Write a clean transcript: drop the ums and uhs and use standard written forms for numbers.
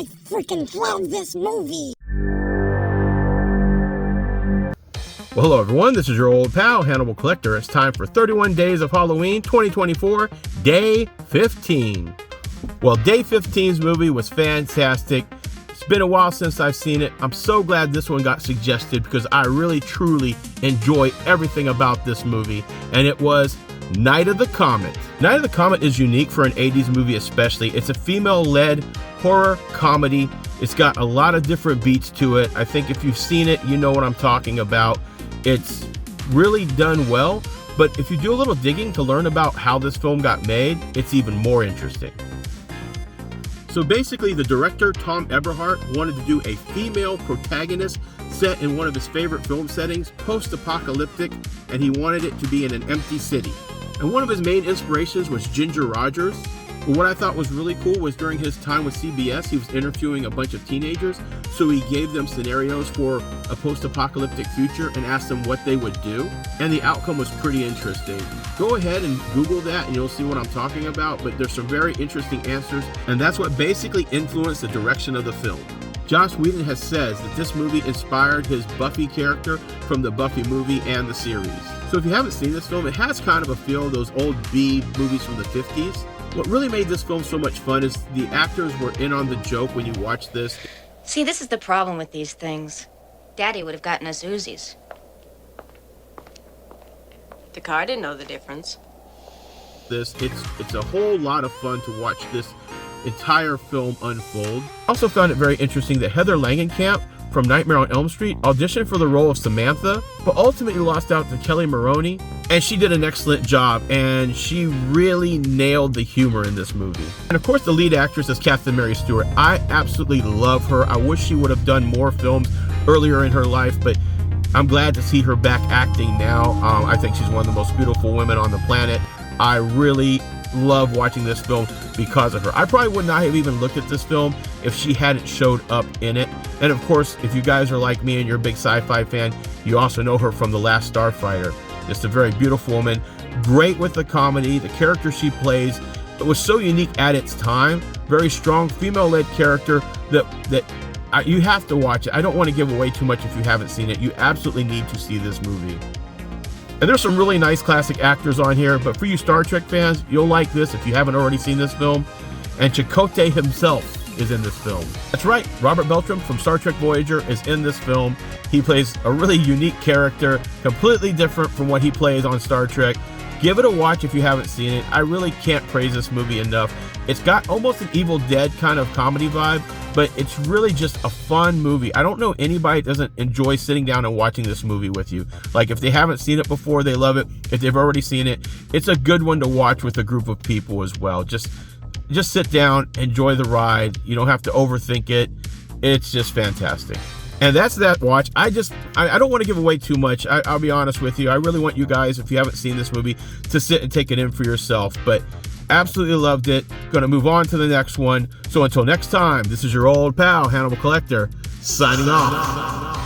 I freaking love this movie. Well, hello everyone, this is your old pal, Hannibal Collector. It's time for 31 Days of Halloween 2024, Day 15. Well, Day 15's movie was fantastic. It's been a while since I've seen it. I'm so glad this one got suggested because I really, truly enjoy everything about this movie. And it was Night of the Comet. Night of the Comet is unique for an 80s movie especially. It's a female-led horror comedy. It's got a lot of different beats to it. I think if you've seen it, you know what I'm talking about. It's really done well, but if you do a little digging to learn about how this film got made, it's even more interesting. So basically, the director, Tom Eberhardt, wanted to do a female protagonist set in one of his favorite film settings, post-apocalyptic, and he wanted it to be in an empty city. And one of his main inspirations was Ginger Rogers. But what I thought was really cool was during his time with CBS, he was interviewing a bunch of teenagers, so he gave them scenarios for a post-apocalyptic future and asked them what they would do, and the outcome was pretty interesting. Go ahead and Google that and you'll see what I'm talking about, but there's some very interesting answers, and that's what basically influenced the direction of the film. Joss Whedon has said that this movie inspired his Buffy character from the Buffy movie and the series. So if you haven't seen this film, it has kind of a feel of those old B movies from the 50s. What really made this film so much fun is the actors were in on the joke when you watch this. See, this is the problem with these things. Daddy would have gotten us Uzis. The car didn't know the difference. It's a whole lot of fun to watch this entire film unfold. I also found it very interesting that Heather Langenkamp from Nightmare on Elm Street auditioned for the role of Samantha, but ultimately lost out to Kelly Maroney, and she did an excellent job, and she really nailed the humor in this movie. And of course, the lead actress is Catherine Mary Stewart. I absolutely love her. I wish she would have done more films earlier in her life, but I'm glad to see her back acting now. I think she's one of the most beautiful women on the planet. I really love watching this film because of her. I probably would not have even looked at this film if she hadn't showed up in it. And of course, if you guys are like me and you're a big sci-fi fan, you also know her from The Last Starfighter. Just a very beautiful woman, great with the comedy, the character she plays. It was so unique at its time. Very strong female-led character that you have to watch it. I don't want to give away too much if you haven't seen it. You absolutely need to see this movie. And there's some really nice classic actors on here, but for you Star Trek fans, you'll like this if you haven't already seen this film. And Chakotay himself is in this film. That's right, Robert Beltran from Star Trek Voyager is in this film. He plays a really unique character, completely different from what he plays on Star Trek. Give it a watch if you haven't seen it. I really can't praise this movie enough. It's got almost an Evil Dead kind of comedy vibe, but it's really just a fun movie. I don't know anybody that doesn't enjoy sitting down and watching this movie with you. Like if they haven't seen it before, they love it. If they've already seen it, it's a good one to watch with a group of people as well. Just sit down, enjoy the ride. You don't have to overthink it. It's just fantastic. And that's that watch. I don't want to give away too much. I'll be honest with you. I really want you guys, if you haven't seen this movie, to sit and take it in for yourself. But absolutely loved it. Going to move on to the next one. So until next time, this is your old pal, Hannibal Collector, signing off.